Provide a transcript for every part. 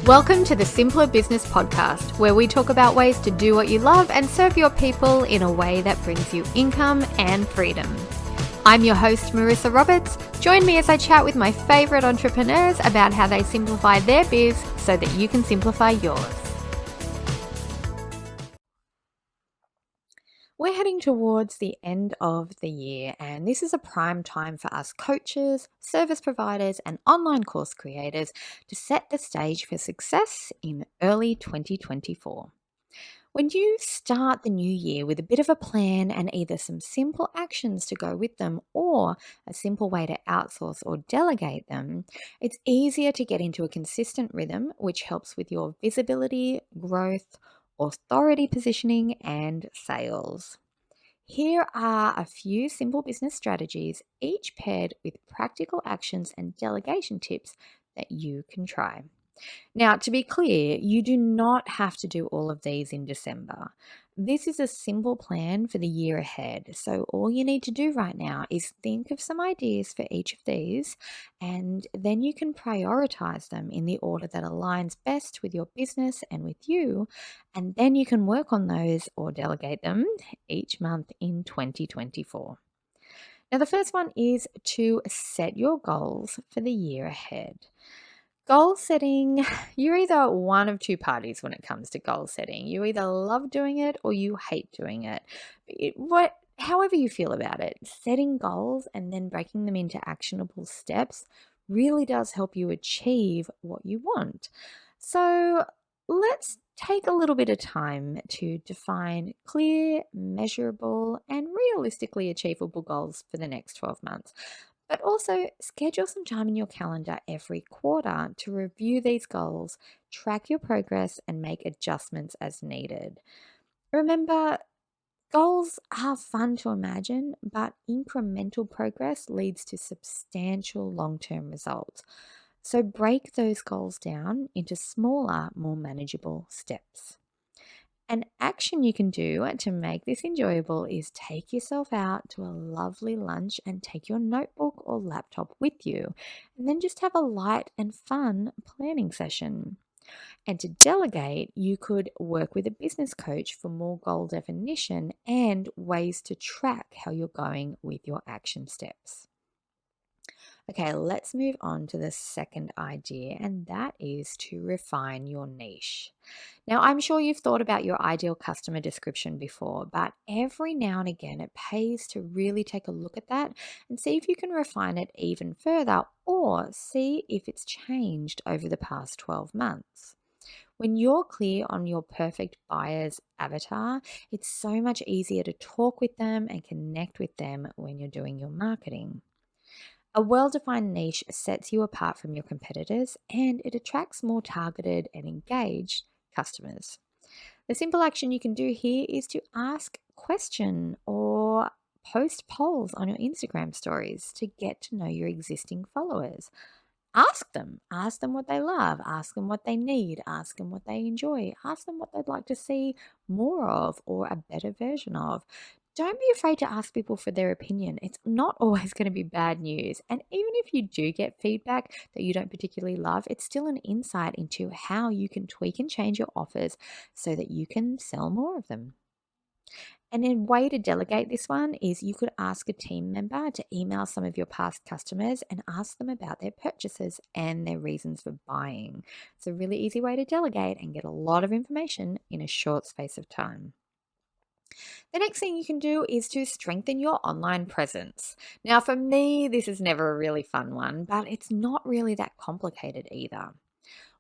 Welcome to the Simpler Business Podcast, where we talk about ways to do what you love and serve your people in a way that brings you income and freedom. I'm your host, Marissa Roberts. Join me as I chat with my favorite entrepreneurs about how they simplify their biz so that you can simplify yours. We're heading towards the end of the year, and this is a prime time for us coaches, service providers, and online course creators to set the stage for success in early 2024. When you start the new year with a bit of a plan and either some simple actions to go with them or a simple way to outsource or delegate them, it's easier to get into a consistent rhythm, which helps with your visibility, growth, authority positioning, and sales. Here are a few simple business strategies, each paired with practical actions and delegation tips that you can try. Now, to be clear, you do not have to do all of these in December. This is a simple plan for the year ahead. So all you need to do right now is think of some ideas for each of these, and then you can prioritize them in the order that aligns best with your business and with you. And then you can work on those or delegate them each month in 2024. Now, the first one is to set your goals for the year ahead. Goal setting, you're either one of two parties when it comes to goal setting. You either love doing it or you hate doing it. However you feel about it, setting goals and then breaking them into actionable steps really does help you achieve what you want. So let's take a little bit of time to define clear, measurable, and realistically achievable goals for the next 12 months. But also schedule some time in your calendar every quarter to review these goals, track your progress, and make adjustments as needed. Remember, goals are fun to imagine, but incremental progress leads to substantial long-term results. So break those goals down into smaller, more manageable steps. An action you can do to make this enjoyable is take yourself out to a lovely lunch and take your notebook or laptop with you, and then just have a light and fun planning session. And to delegate, you could work with a business coach for more goal definition and ways to track how you're going with your action steps. Okay, let's move on to the second idea, and that is to refine your niche. Now, I'm sure you've thought about your ideal customer description before, but every now and again it pays to really take a look at that and see if you can refine it even further or see if it's changed over the past 12 months. When you're clear on your perfect buyer's avatar, it's so much easier to talk with them and connect with them when you're doing your marketing. A well-defined niche sets you apart from your competitors and it attracts more targeted and engaged customers. The simple action you can do here is to ask a question or post polls on your Instagram stories to get to know your existing followers. Ask them what they love, ask them what they need, ask them what they enjoy, ask them what they'd like to see more of or a better version of. Don't be afraid to ask people for their opinion. It's not always going to be bad news. And even if you do get feedback that you don't particularly love, it's still an insight into how you can tweak and change your offers so that you can sell more of them. And a way to delegate this one is you could ask a team member to email some of your past customers and ask them about their purchases and their reasons for buying. It's a really easy way to delegate and get a lot of information in a short space of time. The next thing you can do is to strengthen your online presence. Now, for me, this is never a really fun one, but it's not really that complicated either.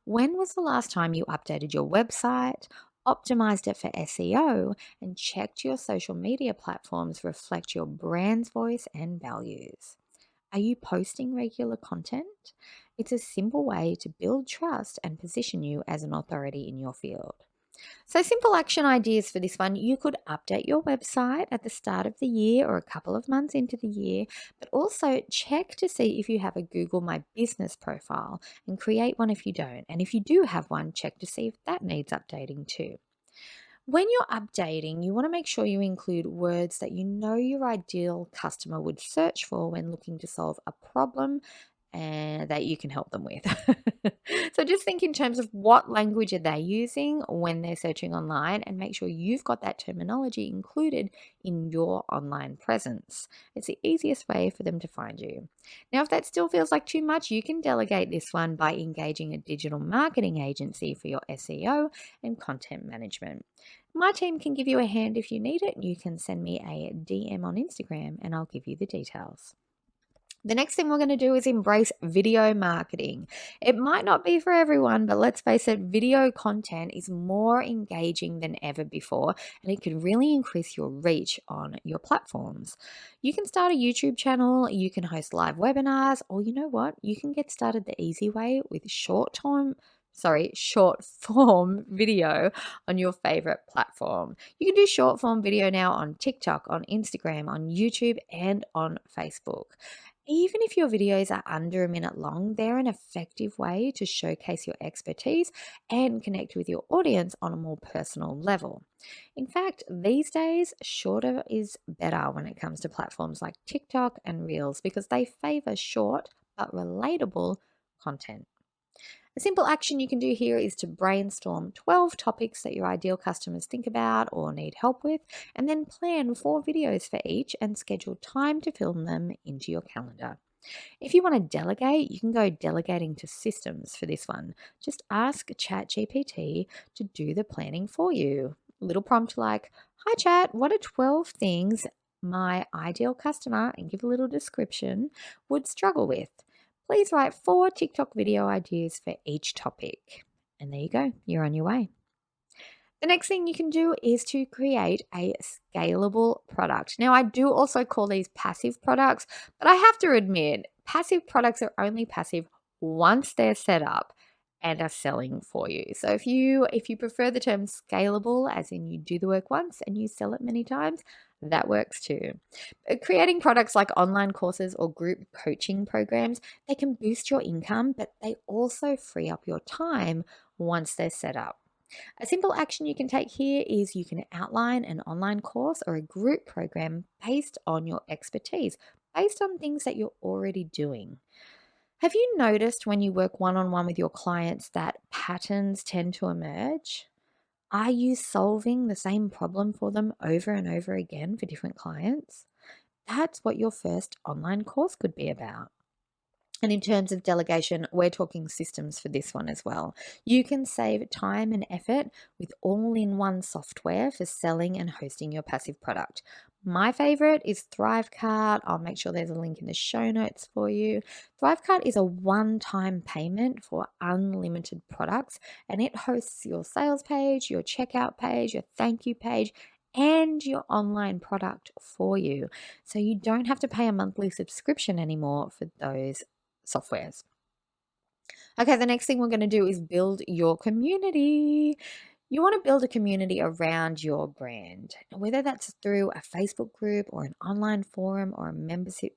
When was the last time you updated your website, optimized it for SEO, and checked your social media platforms reflect your brand's voice and values? Are you posting regular content? It's a simple way to build trust and position you as an authority in your field. So simple action ideas for this one, you could update your website at the start of the year or a couple of months into the year, but also check to see if you have a Google My Business profile and create one if you don't. And if you do have one, check to see if that needs updating too. When you're updating, you want to make sure you include words that you know your ideal customer would search for when looking to solve a problem and that you can help them with. So just think in terms of what language are they using when they're searching online, and make sure you've got that terminology included in your online presence. It's the easiest way for them to find you. Now, if that still feels like too much, you can delegate this one by engaging a digital marketing agency for your SEO and content management. My team can give you a hand if you need it. You can send me a DM on Instagram and I'll give you the details. The next thing we're going to do is embrace video marketing. It might not be for everyone, but let's face it, video content is more engaging than ever before, and it can really increase your reach on your platforms. You can start a YouTube channel, you can host live webinars, or you know what? You can get started the easy way with short form video on your favorite platform. You can do short form video now on TikTok, on Instagram, on YouTube, and on Facebook. Even if your videos are under a minute long, they're an effective way to showcase your expertise and connect with your audience on a more personal level. In fact, these days, shorter is better when it comes to platforms like TikTok and Reels because they favor short but relatable content. A simple action you can do here is to brainstorm 12 topics that your ideal customers think about or need help with, and then plan 4 videos for each and schedule time to film them into your calendar. If you want to delegate, you can go delegating to systems for this one. Just ask ChatGPT to do the planning for you. A little prompt like, "Hi Chat, what are 12 things my ideal customer," and give a little description, "would struggle with? Please write 4 TikTok video ideas for each topic." And there you go, you're on your way. The next thing you can do is to create a scalable product. Now, I do also call these passive products, but I have to admit, passive products are only passive once they're set up and are selling for you. So if you prefer the term scalable, as in you do the work once and you sell it many times, that works too. Creating products like online courses or group coaching programs, they can boost your income, but they also free up your time once they're set up. A simple action you can take here is you can outline an online course or a group program based on your expertise, based on things that you're already doing. Have you noticed when you work one-on-one with your clients that patterns tend to emerge? Are you solving the same problem for them over and over again for different clients? That's what your first online course could be about. And in terms of delegation, we're talking systems for this one as well. You can save time and effort with all-in-one software for selling and hosting your passive product. My favorite is Thrivecart. I'll make sure there's a link in the show notes for you. Thrivecart is a one-time payment for unlimited products, and it hosts your sales page, your checkout page, your thank you page, and your online product for you. So you don't have to pay a monthly subscription anymore for those softwares. Okay, the next thing we're going to do is build your community. You want to build a community around your brand, whether that's through a Facebook group or an online forum or a membership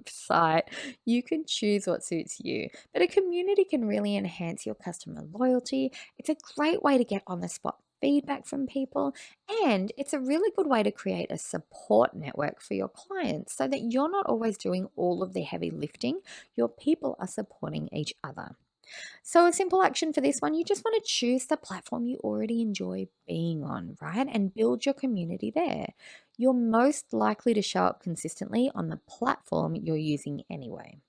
site. You can choose what suits you, but a community can really enhance your customer loyalty. It's a great way to get on the spot feedback from people, and it's a really good way to create a support network for your clients so that you're not always doing all of the heavy lifting. Your people are supporting each other. So a simple action for this one, you just want to choose the platform you already enjoy being on, right? And build your community there. You're most likely to show up consistently on the platform you're using anyway.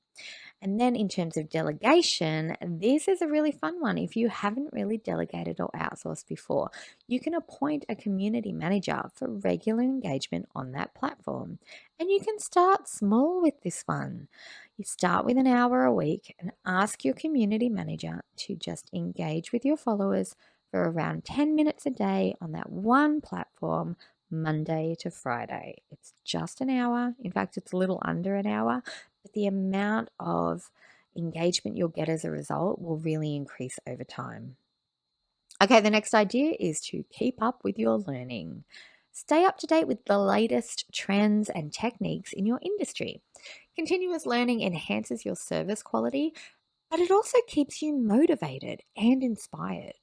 And then in terms of delegation, this is a really fun one. If you haven't really delegated or outsourced before, you can appoint a community manager for regular engagement on that platform. And you can start small with this one. You start with an hour a week and ask your community manager to just engage with your followers for around 10 minutes a day on that one platform, Monday to Friday. It's just an hour. In fact, it's a little under an hour, but the amount of engagement you'll get as a result will really increase over time. Okay, the next idea is to keep up with your learning. Stay up to date with the latest trends and techniques in your industry. Continuous learning enhances your service quality, but it also keeps you motivated and inspired.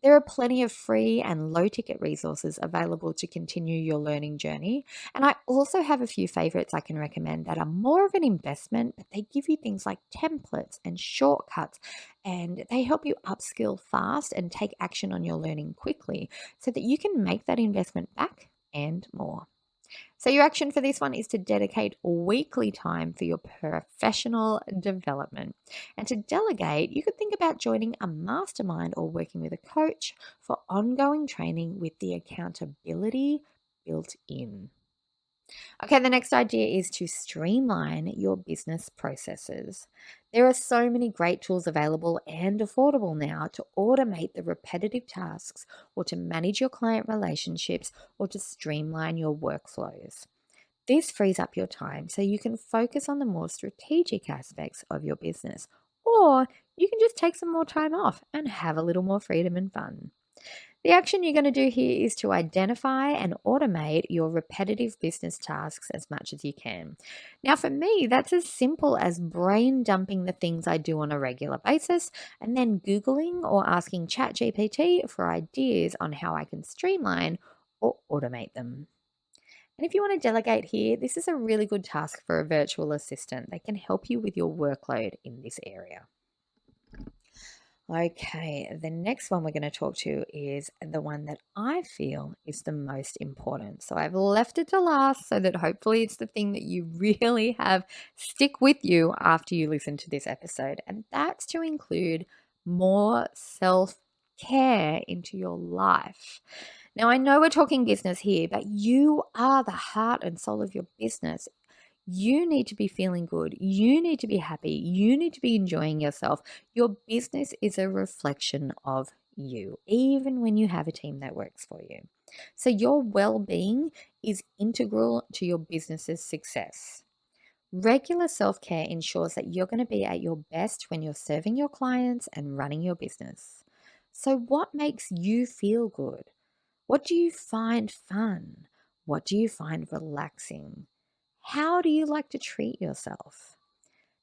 There are plenty of free and low ticket resources available to continue your learning journey. And I also have a few favorites I can recommend that are more of an investment, but they give you things like templates and shortcuts, and they help you upskill fast and take action on your learning quickly so that you can make that investment back and more. So, your action for this one is to dedicate weekly time for your professional development. And to delegate, you could think about joining a mastermind or working with a coach for ongoing training with the accountability built in. Okay, the next idea is to streamline your business processes. There are so many great tools available and affordable now to automate the repetitive tasks or to manage your client relationships or to streamline your workflows. This frees up your time so you can focus on the more strategic aspects of your business, or you can just take some more time off and have a little more freedom and fun. The action you're going to do here is to identify and automate your repetitive business tasks as much as you can. Now, for me, that's as simple as brain dumping the things I do on a regular basis and then Googling or asking ChatGPT for ideas on how I can streamline or automate them. And if you want to delegate here, this is a really good task for a virtual assistant. They can help you with your workload in this area. Okay, the next one we're going to talk to is the one that I feel is the most important. So I've left it to last so that hopefully it's the thing that you really have stick with you after you listen to this episode. And that's to include more self-care into your life. Now, I know we're talking business here, but you are the heart and soul of your business. You need to be feeling good. You need to be happy. You need to be enjoying yourself. Your business is a reflection of you, even when you have a team that works for you. So your well-being is integral to your business's success. Regular self-care ensures that you're going to be at your best when you're serving your clients and running your business. So what makes you feel good? What do you find fun? What do you find relaxing? How do you like to treat yourself?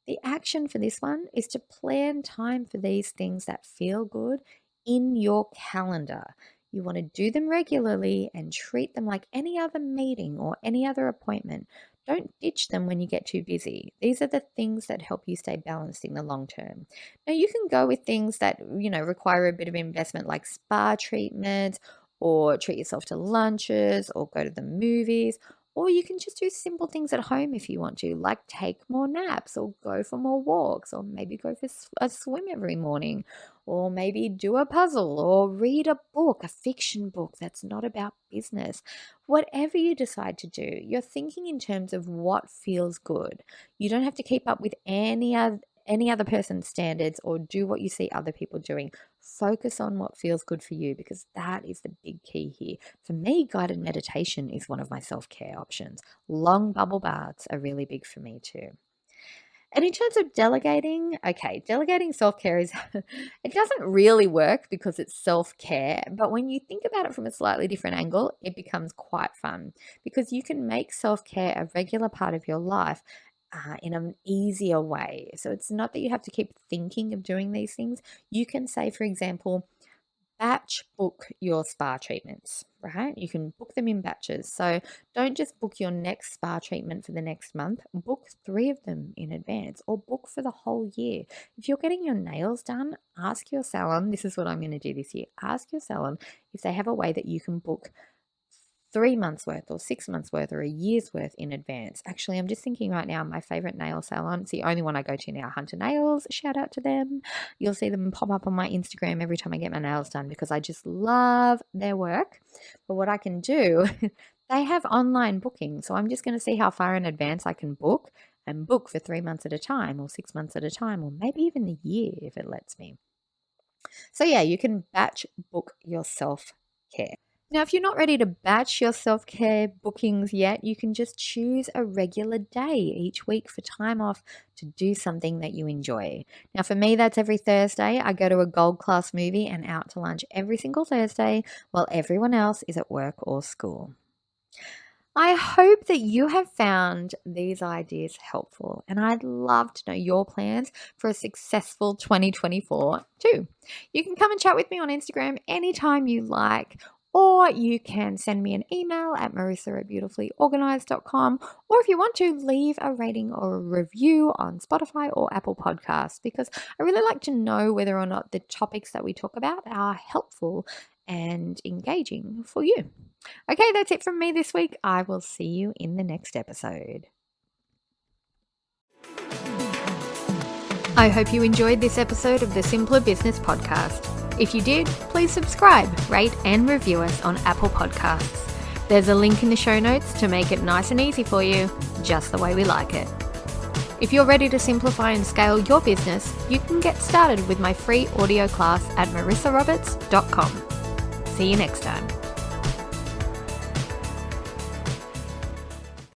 The action for this one is to plan time for these things that feel good in your calendar. You want to do them regularly and treat them like any other meeting or any other appointment. Don't ditch them when you get too busy. These are the things that help you stay balanced in the long term. Now, you can go with things that, require a bit of investment like spa treatments or treat yourself to lunches or go to the movies. Or you can just do simple things at home if you want to, like take more naps or go for more walks or maybe go for a swim every morning or maybe do a puzzle or read a book, a fiction book that's not about business. Whatever you decide to do, you're thinking in terms of what feels good. You don't have to keep up with any other person's standards or do what you see other people doing. Focus on what feels good for you because that is the big key here. For me, guided meditation is one of my self-care options. Long bubble baths are really big for me too. And in terms of delegating, okay, delegating self-care is, it doesn't really work because it's self-care, but when you think about it from a slightly different angle, it becomes quite fun because you can make self-care a regular part of your life in an easier way. So it's not that you have to keep thinking of doing these things. You can say, for example, batch book your spa treatments, right? You can book them in batches. So don't just book your next spa treatment for the next month. Book 3 of them in advance or book for the whole year. If you're getting your nails done, ask your salon. This is what I'm going to do this year. Ask your salon if they have a way that you can book 3 months worth or 6 months worth or a year's worth in advance. Actually, I'm just thinking right now, my favorite nail salon, it's the only one I go to now, Hunter Nails. Shout out to them. You'll see them pop up on my Instagram every time I get my nails done because I just love their work. But what I can do, they have online booking. So I'm just going to see how far in advance I can book and book for 3 months at a time or 6 months at a time or maybe even a year if it lets me. So yeah, you can batch book your self-care. Now, if you're not ready to batch your self-care bookings yet, you can just choose a regular day each week for time off to do something that you enjoy. Now, for me, that's every Thursday. I go to a gold class movie and out to lunch every single Thursday while everyone else is at work or school. I hope that you have found these ideas helpful, and I'd love to know your plans for a successful 2024 too. You can come and chat with me on Instagram anytime you like, or you can send me an email at marissa@beautifulyorganized.com, or if you want to, leave a rating or a review on Spotify or Apple Podcasts, because I really like to know whether or not the topics that we talk about are helpful and engaging for you. Okay, that's it from me this week. I will see you in the next episode. I hope you enjoyed this episode of the Simpler Business Podcast. If you did, please subscribe, rate, and review us on Apple Podcasts. There's a link in the show notes to make it nice and easy for you, just the way we like it. If you're ready to simplify and scale your business, you can get started with my free audio class at marissaroberts.com. See you next time.